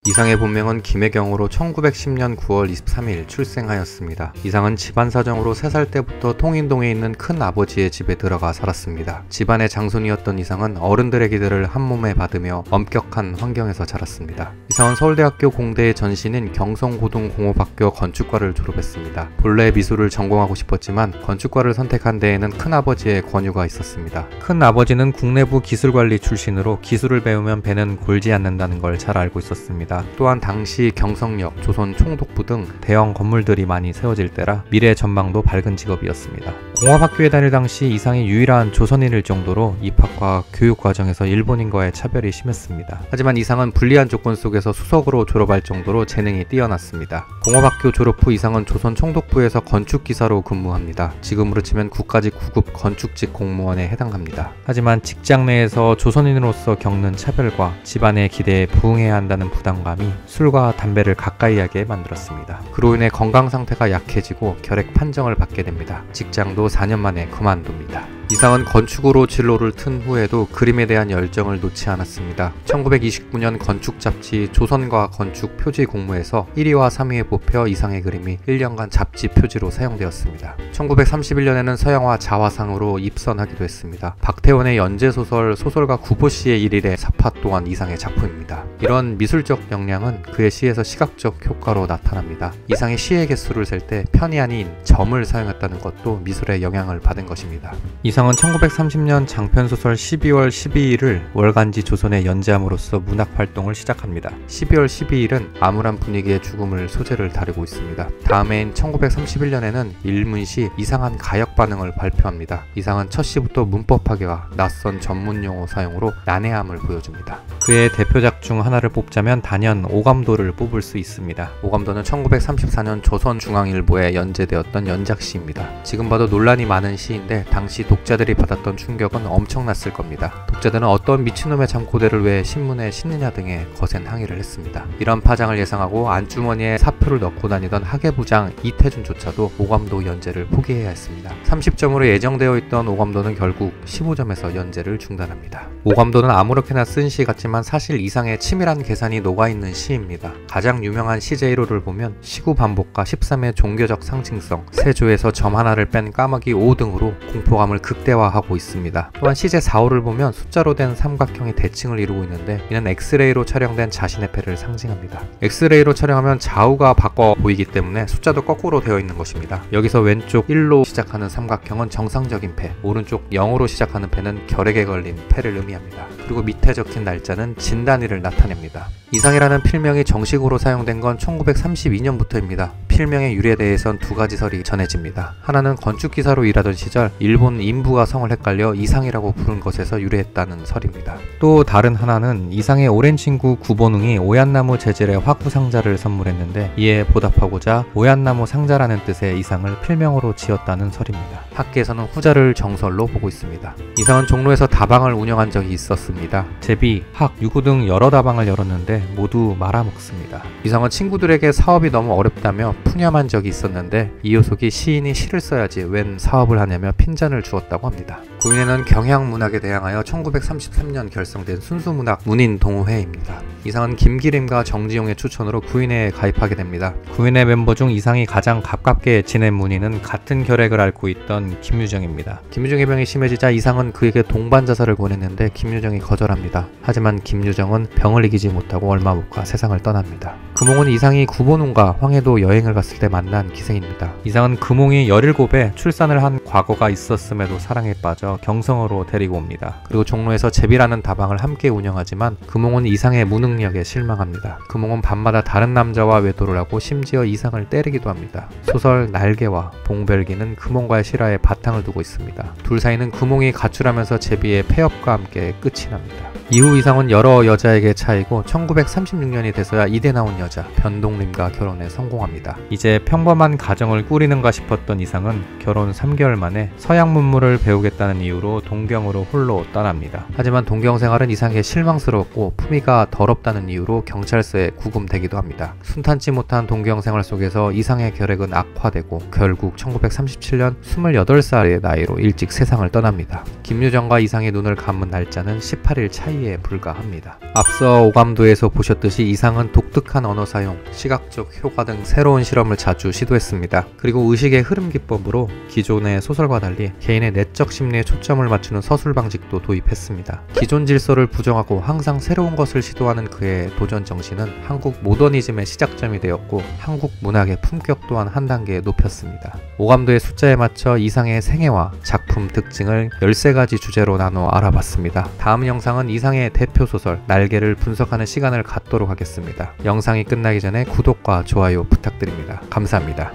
이상의 본명은 김혜경으로 1910년 9월 23일 출생하였습니다. 이상은 집안 사정으로 3살 때부터 통인동에 있는 큰 아버지의 집에 들어가 살았습니다. 집안의 장손이었던 이상은 어른들의 기대를 한몸에 받으며 엄격한 환경에서 자랐습니다. 이상은 서울대학교 공대의 전신인 경성고등공업학교 건축과를 졸업했습니다. 본래 미술을 전공하고 싶었지만 건축과를 선택한 데에는 큰아버지의 권유가 있었습니다. 큰아버지는 국내부 기술관리 출신으로 기술을 배우면 배는 골지 않는다는 걸 잘 알고 있었습니다. 또한 당시 경성역, 조선 총독부 등 대형 건물들이 많이 세워질 때라 미래 전망도 밝은 직업이었습니다. 공업학교에 다닐 당시 이상이 유일한 조선인일 정도로 입학과 교육 과정에서 일본인과의 차별이 심했습니다. 하지만 이상은 불리한 조건 속에서 수석으로 졸업할 정도로 재능이 뛰어났습니다. 공업학교 졸업 후 이상은 조선 총독부에서 건축기사로 근무합니다. 지금으로 치면 국가직 9급 건축직 공무원에 해당합니다. 하지만 직장 내에서 조선인으로서 겪는 차별과 집안의 기대에 부응해야 한다는 부담감이 술과 담배를 가까이 하게 만들었습니다. 그로 인해 건강 상태가 약해지고 결핵 판정을 받게 됩니다. 직장도 4년 만에 그만둡니다. 이상은 건축으로 진로를 튼 후에도 그림에 대한 열정을 놓지 않았습니다. 1929년 건축 잡지 조선과 건축 표지 공모에서 1위와 3위에 뽑혀 이상의 그림이 1년간 잡지 표지로 사용되었습니다. 1931년에는 서양화 자화상으로 입선하기도 했습니다. 박태원의 연재소설 소설가 구보시의 일일의 사파 또한 이상의 작품입니다. 이런 미술적 역량은 그의 시에서 시각적 효과로 나타납니다. 이상의 시의 개수를 셀 때 편이 아닌 점을 사용했다는 것도 미술의 영향을 받은 것입니다. 이상은 1930년 장편소설 12월 12일을 월간지 조선에 연재함으로써 문학활동을 시작합니다. 12월 12일은 암울한 분위기의 죽음을 소재를 다루고 있습니다. 다음해인 1931년에는 일문시 이상한 가역 반응을 발표합니다. 이상은 첫 시부터 문법 파괴와 낯선 전문용어 사용으로 난해함을 보여줍니다. 그의 대표작 중 하나를 뽑자면 단연 오감도를 뽑을 수 있습니다. 오감도는 1934년 조선중앙일보에 연재되었던 연작시입니다. 지금 봐도 논란이 많은 시인데 당시 독자들이 받았던 충격은 엄청났을 겁니다. 독자들은 어떤 미친놈의 잠꼬대를 왜 신문에 싣느냐 등의 거센 항의를 했습니다. 이런 파장을 예상하고 안주머니에 사표를 넣고 다니던 학예부장 이태준조차도 오감도 연재를 포기해야 했습니다. 30점으로 예정되어 있던 오감도는 결국 15점에서 연재를 중단합니다. 오감도는 아무렇게나 쓴 시 같지만 사실 이상의 치밀한 계산이 녹아있는 시입니다. 가장 유명한 시제1호를 보면 시구 반복과 13의 종교적 상징성, 세조에서 점 하나를 뺀 까마귀 5 등으로 공포감을 극대화하고 있습니다. 또한 시제 4호를 보면 숫자로 된 삼각형이 대칭을 이루고 있는데 이는 엑스레이로 촬영된 자신의 패를 상징합니다. 엑스레이로 촬영하면 좌우가 바꿔 보이기 때문에 숫자도 거꾸로 되어 있는 것입니다. 여기서 왼쪽 1로 시작하는 삼각형은 정상적인 패, 오른쪽 0으로 시작하는 패는 결핵에 걸린 패를 의미합니다. 그리고 밑에 적힌 날짜는 진단일을 나타냅니다. 이상이라는 필명이 정식으로 사용된 건 1932년부터입니다. 필명의 유래에 대해선 두 가지 설이 전해집니다. 하나는 건축기사로 일하던 시절 일본 인부가 성을 헷갈려 이상이라고 부른 것에서 유래했다는 설입니다. 또 다른 하나는 이상의 오랜 친구 구본웅이 오얏나무 재질의 화구 상자를 선물했는데 이에 보답하고자 오얏나무 상자라는 뜻의 이상을 필명으로 지었다는 설입니다. 학계에서는 후자를 정설로 보고 있습니다. 이상은 종로에서 다방을 운영한 적이 있었습니다. 제비, 학, 유구 등 여러 다방을 열었는데 모두 말아먹습니다. 이상은 친구들에게 사업이 너무 어렵다며 푸념한 적이 있었는데 이효석이 시인이 시를 써야지 웬 사업을 하냐며 핀잔을 주었다고 합니다. 구인회는 경향문학에 대항하여 1933년 결성된 순수문학 문인동호회입니다. 이상은 김기림과 정지용의 추천으로 구인회에 가입하게 됩니다. 구인회 멤버 중 이상이 가장 가깝게 지낸 문인은 같은 결핵을 앓고 있던 김유정입니다. 김유정의 병이 심해지자 이상은 그에게 동반 자살을 권했는데 김유정이 거절합니다. 하지만 김유정은 병을 이기지 못하고 얼마 못 가 세상을 떠납니다. 금홍은 이상이 구본웅과 황해도 여행을 갔을 때 만난 기생입니다. 이상은 금홍이 17에 출산을 한 과거가 있었음에도 사랑에 빠져 경성으로 데리고 옵니다. 그리고 종로에서 제비라는 다방을 함께 운영하지만 금홍은 이상의 무능력에 실망합니다. 금홍은 밤마다 다른 남자와 외도를 하고 심지어 이상을 때리기도 합니다. 소설 날개와 봉별기는 금홍과의 실화에 바탕을 두고 있습니다. 둘 사이는 금홍이 가출하면서 제비의 폐업과 함께 끝이 납니다. 이후 이상은 여러 여자에게 차이고 1936년이 돼서야 이대 나온 여자 변동림과 결혼에 성공합니다. 이제 평범한 가정을 꾸리는가 싶었던 이상은 결혼 3개월 만에 서양 문물을 배우겠다는 이유로 동경으로 홀로 떠납니다. 하지만 동경 생활은 이상에게 실망스러웠고 품위가 더럽다는 이유로 경찰서에 구금되기도 합니다. 순탄치 못한 동경 생활 속에서 이상의 결핵은 악화되고 결국 1937년 28살의 나이로 일찍 세상을 떠납니다. 김유정과 이상의 눈을 감은 날짜는 18일 차이 사이에 불과합니다. 앞서 오감도에서 보셨듯이 이상은 독특한 언어 사용, 시각적 효과 등 새로운 실험을 자주 시도했습니다. 그리고 의식의 흐름 기법으로 기존의 소설과 달리 개인의 내적 심리에 초점을 맞추는 서술 방식도 도입했습니다. 기존 질서를 부정하고 항상 새로운 것을 시도하는 그의 도전 정신은 한국 모더니즘의 시작점이 되었고 한국 문학의 품격 또한 한 단계 높였습니다. 오감도의 숫자에 맞춰 이상의 생애와 작품 특징을 13가지 주제로 나눠 알아봤습니다. 다음 영상은 이상의 대표 소설 날개를 분석하는 시간을 갖도록 하겠습니다. 영상이 끝나기 전에 구독과 좋아요 부탁드립니다. 감사합니다.